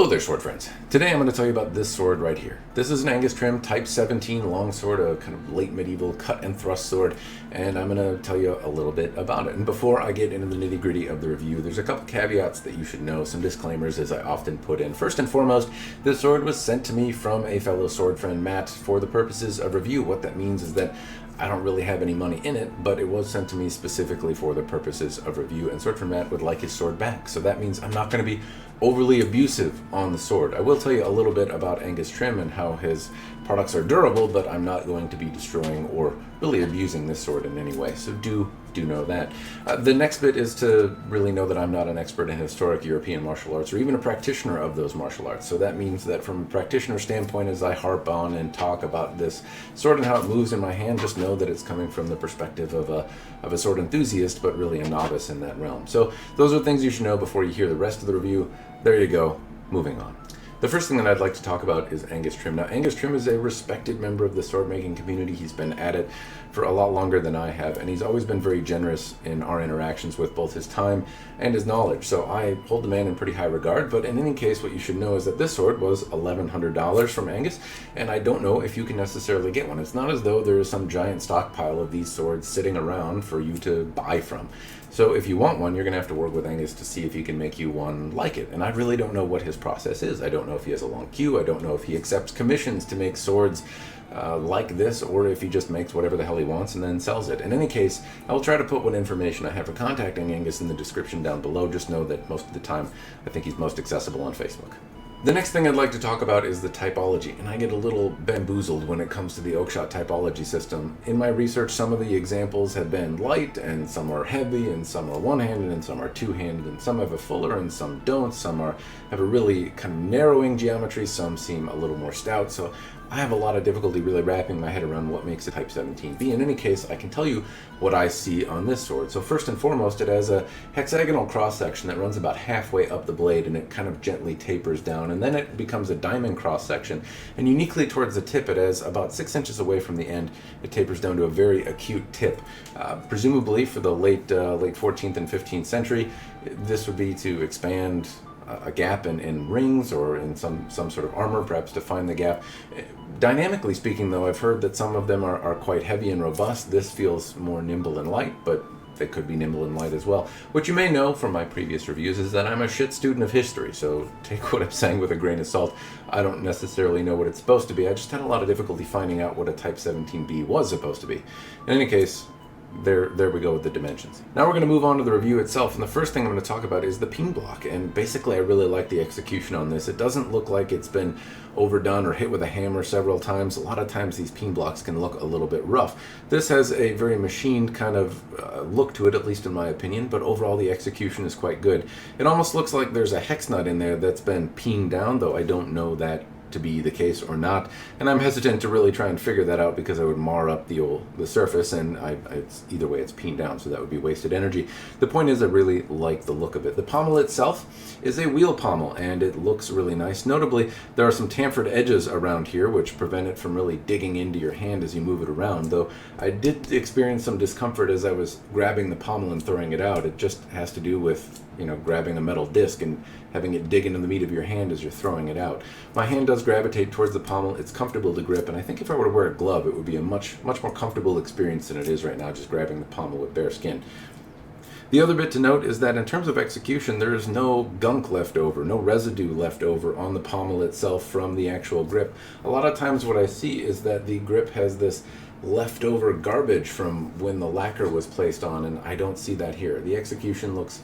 Hello there, sword friends. Today I'm going to tell you about this sword right here. This is an Angus Trim Type 17 longsword, a kind of late medieval cut and thrust sword, and I'm going to tell you a little bit about it. And before I get into the nitty gritty of the review, there's a couple caveats that you should know, some disclaimers as I often put in. First and foremost, this sword was sent to me from a fellow sword friend, Matt, for the purposes of review. What that means is that I don't really have any money in it, but it was sent to me specifically for the purposes of review, and Sword Friend Matt would like his sword back. So that means I'm not going to be overly abusive on the sword. I will tell you a little bit about Angus Trim and how his products are durable, but I'm not going to be destroying or really abusing this sword in any way. So do know that. The next bit is to really know that I'm not an expert in historic European martial arts or even a practitioner of those martial arts. So that means that from a practitioner standpoint, as I harp on and talk about this sword and how it moves in my hand, just know that it's coming from the perspective of a sword enthusiast, but really a novice in that realm. So those are things you should know before you hear the rest of the review. There you go. Moving on. The first thing that I'd like to talk about is Angus Trim. Now, Angus Trim is a respected member of the sword-making community. He's been at it for a lot longer than I have, and he's always been very generous in our interactions with both his time and his knowledge. So I hold the man in pretty high regard, but in any case, what you should know is that this sword was $1,100 from Angus, and I don't know if you can necessarily get one. It's not as though there is some giant stockpile of these swords sitting around for you to buy from. So if you want one, you're going to have to work with Angus to see if he can make you one like it. And I really don't know what his process is. I don't know if he has a long queue. I don't know if he accepts commissions to make swords like this, or if he just makes whatever the hell he wants and then sells it. In any case, I will try to put what information I have for contacting Angus in the description down below. Just know that most of the time, I think he's most accessible on Facebook. The next thing I'd like to talk about is the typology, and I get a little bamboozled when it comes to the Oakshot typology system. In my research, some of the examples have been light, and some are heavy, and some are one-handed, and some are two-handed, and some have a fuller, and some don't. Some have a really kind of narrowing geometry, some seem a little more stout, so I have a lot of difficulty really wrapping my head around what makes a Type 17b. In any case, I can tell you what I see on this sword. So first and foremost, it has a hexagonal cross-section that runs about halfway up the blade, and it kind of gently tapers down, and then it becomes a diamond cross-section. And uniquely towards the tip, it has about 6 inches away from the end, it tapers down to a very acute tip. Presumably for the late 14th and 15th century, this would be to expand a gap in rings or in some sort of armor, perhaps to find the gap. Dynamically speaking, though, I've heard that some of them are quite heavy and robust. This feels more nimble and light, but they could be nimble and light as well. What you may know from my previous reviews is that I'm a shit student of history, so take what I'm saying with a grain of salt. I don't necessarily know what it's supposed to be. I just had a lot of difficulty finding out what a Type 17b was supposed to be. In any case, there we go with the dimensions. Now we're going to move on to the review itself, and the first thing I'm going to talk about is the peen block. And basically I really like the execution on this. It doesn't look like it's been overdone or hit with a hammer several times. A lot of times these peen blocks can look a little bit rough. This has a very machined kind of look to it, at least in my opinion, but overall the execution is quite good. It almost looks like there's a hex nut in there that's been peened down, though I don't know that to be the case or not, and I'm hesitant to really try and figure that out because I would mar up the surface, and it's either way it's peened down, so that would be wasted energy. The point is I really like the look of it. The pommel itself is a wheel pommel, and it looks really nice. Notably, there are some chamfered edges around here which prevent it from really digging into your hand as you move it around, though I did experience some discomfort as I was grabbing the pommel and throwing it out. It just has to do with, you know, grabbing a metal disc and having it dig into the meat of your hand as you're throwing it out. My hand does gravitate towards the pommel. It's comfortable to grip, and I think if I were to wear a glove, it would be a much more comfortable experience than it is right now, just grabbing the pommel with bare skin. The other bit to note is that in terms of execution, there is no gunk left over, no residue left over on the pommel itself from the actual grip. A lot of times what I see is that the grip has this leftover garbage from when the lacquer was placed on, and I don't see that here. The execution looks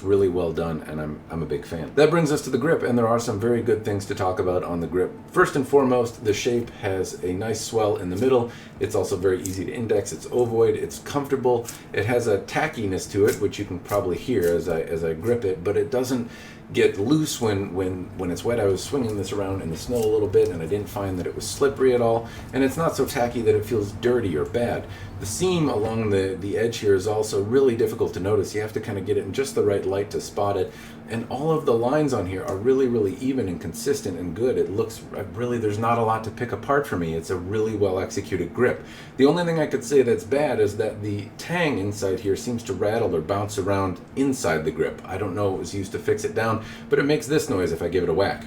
really well done, and I'm a big fan. That brings us to the grip, and there are some very good things to talk about on the grip. First and foremost, the shape has a nice swell in the middle. It's also very easy to index. It's ovoid. It's comfortable. It has a tackiness to it, which you can probably hear as I grip it, but it doesn't get loose when it's wet. I was swinging this around in the snow a little bit, and I didn't find that it was slippery at all, and it's not so tacky that it feels dirty or bad. The seam along the edge here is also really difficult to notice. You have to kind of get it in just the right light to spot it, and all of the lines on here are really even and consistent and good. It looks really, there's not a lot to pick apart for me. It's a really well executed grip. The only thing I could say that's bad is that the tang inside here seems to rattle or bounce around inside the grip. I don't know what was used to fix it down, but it makes this noise if I give it a whack.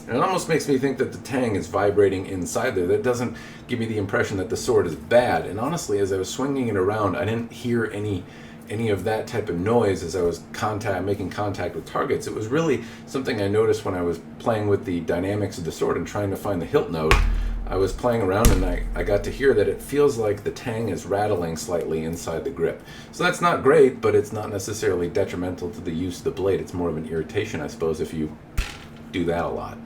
And it almost makes me think that the tang is vibrating inside there. That doesn't give me the impression that the sword is bad. And honestly, as I was swinging it around, I didn't hear any of that type of noise as I was making contact with targets. It was really something I noticed when I was playing with the dynamics of the sword and trying to find the hilt node. I was playing around and I got to hear that it feels like the tang is rattling slightly inside the grip. So that's not great, but it's not necessarily detrimental to the use of the blade. It's more of an irritation, I suppose, if you do that a lot.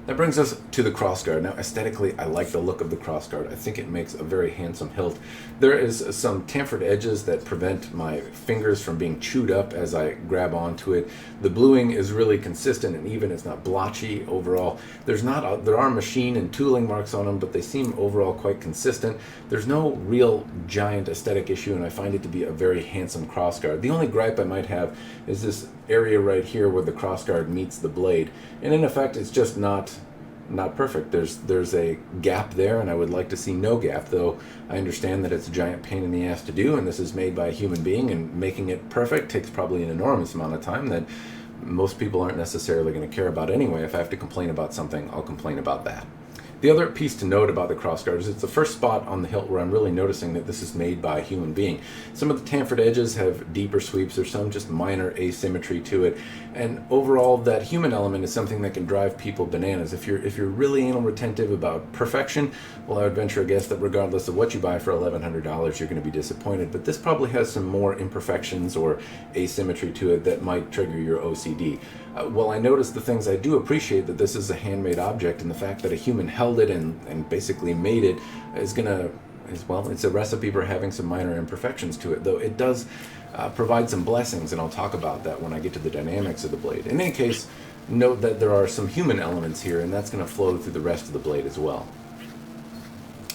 That brings us to the crossguard. Now, aesthetically, I like the look of the crossguard. I think it makes a very handsome hilt. There is some chamfered edges that prevent my fingers from being chewed up as I grab onto it. The bluing is really consistent and even. It's not blotchy overall. There are machine and tooling marks on them, but they seem overall quite consistent. There's no real giant aesthetic issue, and I find it to be a very handsome crossguard. The only gripe I might have is this area right here where the crossguard meets the blade, and in effect it's just not perfect. There's a gap there, and I would like to see no gap, though I understand that it's a giant pain in the ass to do, and this is made by a human being, and making it perfect takes probably an enormous amount of time that most people aren't necessarily going to care about anyway. If I have to complain about something, I'll complain about that. The other piece to note about the crossguard is it's the first spot on the hilt where I'm really noticing that this is made by a human being. Some of the chamfered edges have deeper sweeps, there's some just minor asymmetry to it, and overall that human element is something that can drive people bananas. If you're really anal retentive about perfection, well, I would venture a guess that regardless of what you buy for $1,100, you're going to be disappointed. But this probably has some more imperfections or asymmetry to it that might trigger your OCD. Well, I noticed the things I do appreciate, that this is a handmade object, and the fact that a human held it and basically made it is it's a recipe for having some minor imperfections to it, though it does provide some blessings, and I'll talk about that when I get to the dynamics of the blade. In any case, note that there are some human elements here, and that's going to flow through the rest of the blade as well.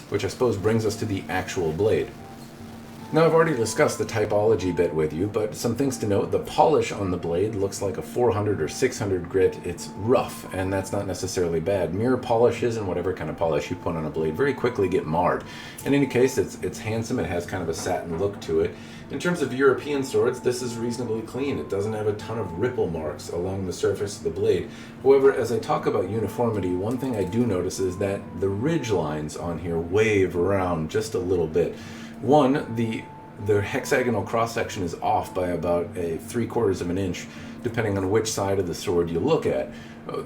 Which I suppose brings us to the actual blade. Now, I've already discussed the typology bit with you, but some things to note. The polish on the blade looks like a 400 or 600 grit. It's rough, and that's not necessarily bad. Mirror polishes and whatever kind of polish you put on a blade very quickly get marred. In any case, it's handsome. It has kind of a satin look to it. In terms of European swords, this is reasonably clean. It doesn't have a ton of ripple marks along the surface of the blade. However, as I talk about uniformity, one thing I do notice is that the ridge lines on here wave around just a little bit. One, the hexagonal cross-section is off by about 3/4 of an inch, depending on which side of the sword you look at.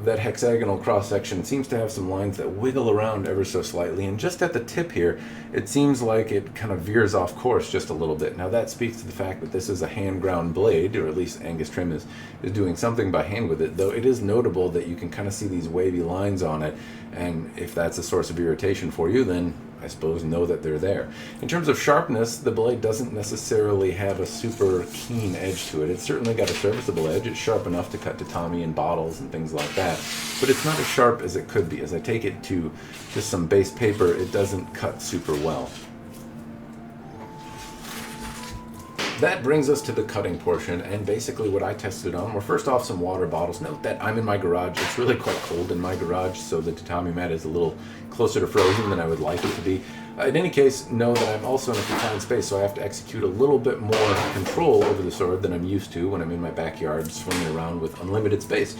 That hexagonal cross-section seems to have some lines that wiggle around ever so slightly, and just at the tip here, it seems like it kind of veers off course just a little bit. Now that speaks to the fact that this is a hand-ground blade, or at least Angus Trim is doing something by hand with it, though it is notable that you can kind of see these wavy lines on it, and if that's a source of irritation for you, then I suppose know that they're there. In terms of sharpness, the blade doesn't necessarily have a super keen edge to it. It's certainly got a serviceable edge. It's sharp enough to cut tatami and bottles and things like that, but it's not as sharp as it could be. As I take it to just some base paper, it doesn't cut super well. That brings us to the cutting portion, and basically what I tested on were first off some water bottles. Note that I'm in my garage. It's really quite cold in my garage, so the tatami mat is a little closer to frozen than I would like it to be. In any case, know that I'm also in a confined space, so I have to execute a little bit more control over the sword than I'm used to when I'm in my backyard swinging around with unlimited space.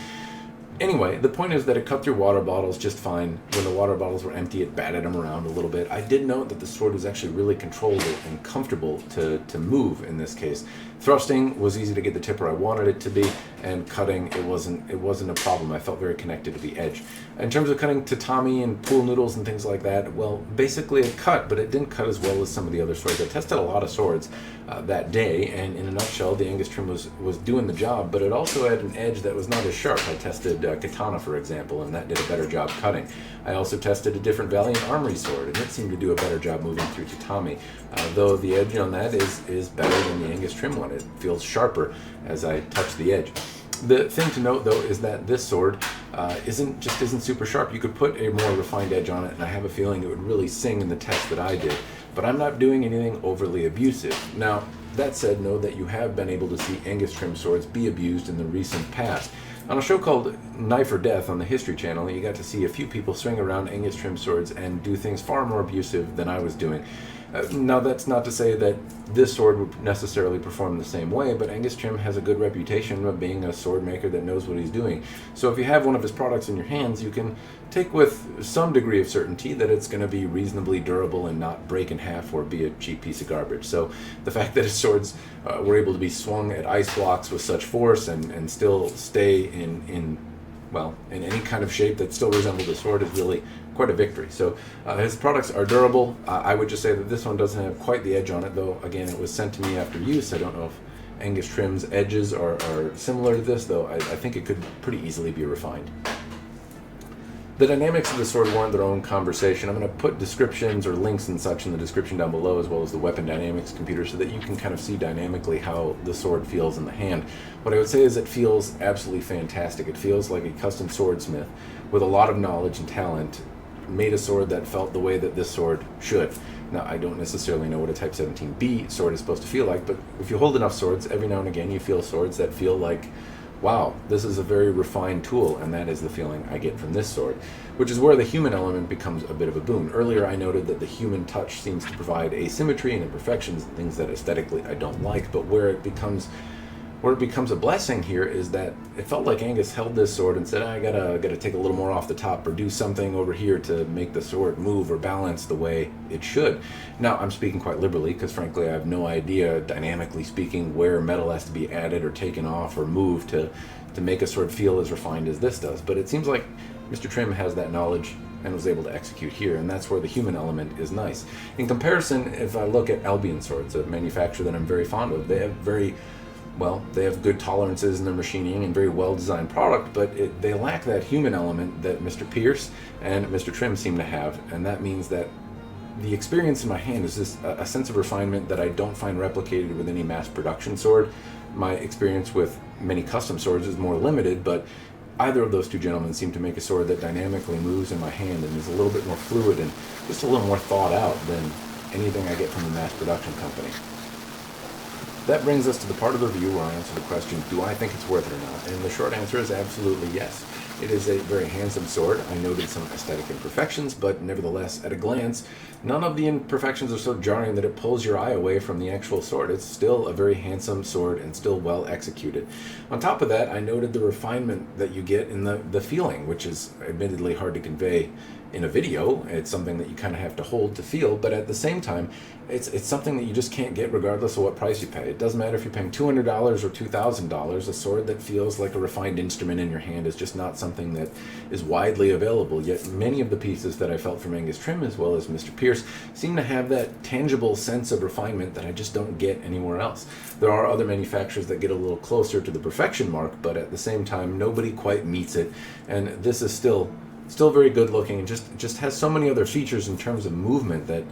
Anyway, the point is that it cut through water bottles just fine. When the water bottles were empty, it batted them around a little bit. I did note that the sword was actually really controlled and comfortable to move in this case. Thrusting was easy to get the tip where I wanted it to be, and cutting, it wasn't a problem. I felt very connected to the edge. In terms of cutting tatami and pool noodles and things like that, well, basically it cut, but it didn't cut as well as some of the other swords. I tested a lot of swords that day, and in a nutshell, the Angus Trim was doing the job, but it also had an edge that was not as sharp. I tested katana, for example, and that did a better job cutting. I also tested a different Valiant Armory sword, and it seemed to do a better job moving through tatami, though the edge on that is better than the Angus Trim one. It feels sharper as I touch the edge. The thing to note, though, is that this sword isn't super sharp. You could put a more refined edge on it, and I have a feeling it would really sing in the test that I did. But I'm not doing anything overly abusive. Now, that said, know that you have been able to see Angus Trim swords be abused in the recent past. On a show called Knife or Death on the History Channel, you got to see a few people swing around Angus Trim swords and do things far more abusive than I was doing. Now, that's not to say that this sword would necessarily perform the same way, but Angus Trim has a good reputation of being a sword maker that knows what he's doing. So if you have one of his products in your hands, you can take with some degree of certainty that it's going to be reasonably durable and not break in half or be a cheap piece of garbage. So the fact that his swords were able to be swung at ice blocks with such force and still stay in any kind of shape that still resembled a sword is really quite a victory. So his products are durable. I would just say that this one doesn't have quite the edge on it, though. Again, it was sent to me after use. I don't know if Angus Trim's edges are similar to this, though I think it could pretty easily be refined. The dynamics of the sword warrant their own conversation. I'm going to put descriptions or links and such in the description down below, as well as the weapon dynamics computer, so that you can kind of see dynamically how the sword feels in the hand. What I would say is it feels absolutely fantastic. It feels like a custom swordsmith with a lot of knowledge and talent made a sword that felt the way that this sword should. Now, I don't necessarily know what a Type 17B sword is supposed to feel like, but if you hold enough swords, every now and again you feel swords that feel like, wow, this is a very refined tool, and that is the feeling I get from this sword, which is where the human element becomes a bit of a boon. Earlier I noted that the human touch seems to provide asymmetry and imperfections, things that aesthetically I don't like, but where it becomes a blessing here is that it felt like Angus held this sword and said, I gotta take a little more off the top or do something over here to make the sword move or balance the way it should. Now, I'm speaking quite liberally because frankly I have no idea, dynamically speaking, where metal has to be added or taken off or moved to make a sword feel as refined as this does. But it seems like Mr. Trim has that knowledge and was able to execute here, and that's where the human element is nice. In comparison, if I look at Albion Swords, a manufacturer that I'm very fond of, they have good tolerances in their machining and very well-designed product, but they lack that human element that Mr. Pierce and Mr. Trim seem to have, and that means that the experience in my hand is just a sense of refinement that I don't find replicated with any mass production sword. My experience with many custom swords is more limited, but either of those two gentlemen seem to make a sword that dynamically moves in my hand and is a little bit more fluid and just a little more thought out than anything I get from the mass production company. That brings us to the part of the review where I answer the question, do I think it's worth it or not? And the short answer is absolutely yes. It is a very handsome sword. I noted some aesthetic imperfections, but nevertheless, at a glance, none of the imperfections are so jarring that it pulls your eye away from the actual sword. It's still a very handsome sword and still well executed. On top of that, I noted the refinement that you get in the feeling, which is admittedly hard to convey in a video. It's something that you kind of have to hold to feel, but at the same time, it's something that you just can't get regardless of what price you pay. It doesn't matter if you're paying $200 or $2,000. A sword that feels like a refined instrument in your hand is just not something that is widely available. Yet many of the pieces that I felt from Angus Trim as well as Mr. Pierce seem to have that tangible sense of refinement that I just don't get anywhere else. There are other manufacturers that get a little closer to the perfection mark, but at the same time, nobody quite meets it, and this is still very good looking and just has so many other features in terms of movement that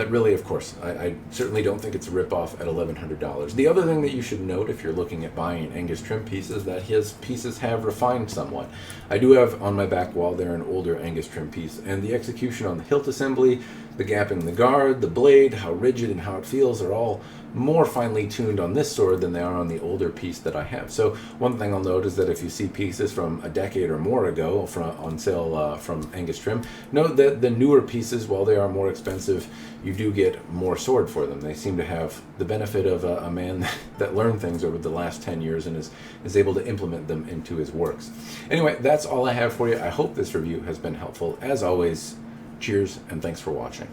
really, of course, I certainly don't think it's a ripoff at $1,100. The other thing that you should note if you're looking at buying an Angus Trim piece is that his pieces have refined somewhat. I do have on my back wall there an older Angus Trim piece, and the execution on the hilt assembly, the gap in the guard, the blade, how rigid and how it feels are all more finely tuned on this sword than they are on the older piece that I have. So one thing I'll note is that if you see pieces from a decade or more ago on sale from Angus Trim, note that the newer pieces, while they are more expensive, you do get more sword for them. They seem to have the benefit of a man that learned things over the last 10 years and is able to implement them into his works. Anyway, that's all I have for you. I hope this review has been helpful. As always, cheers and thanks for watching.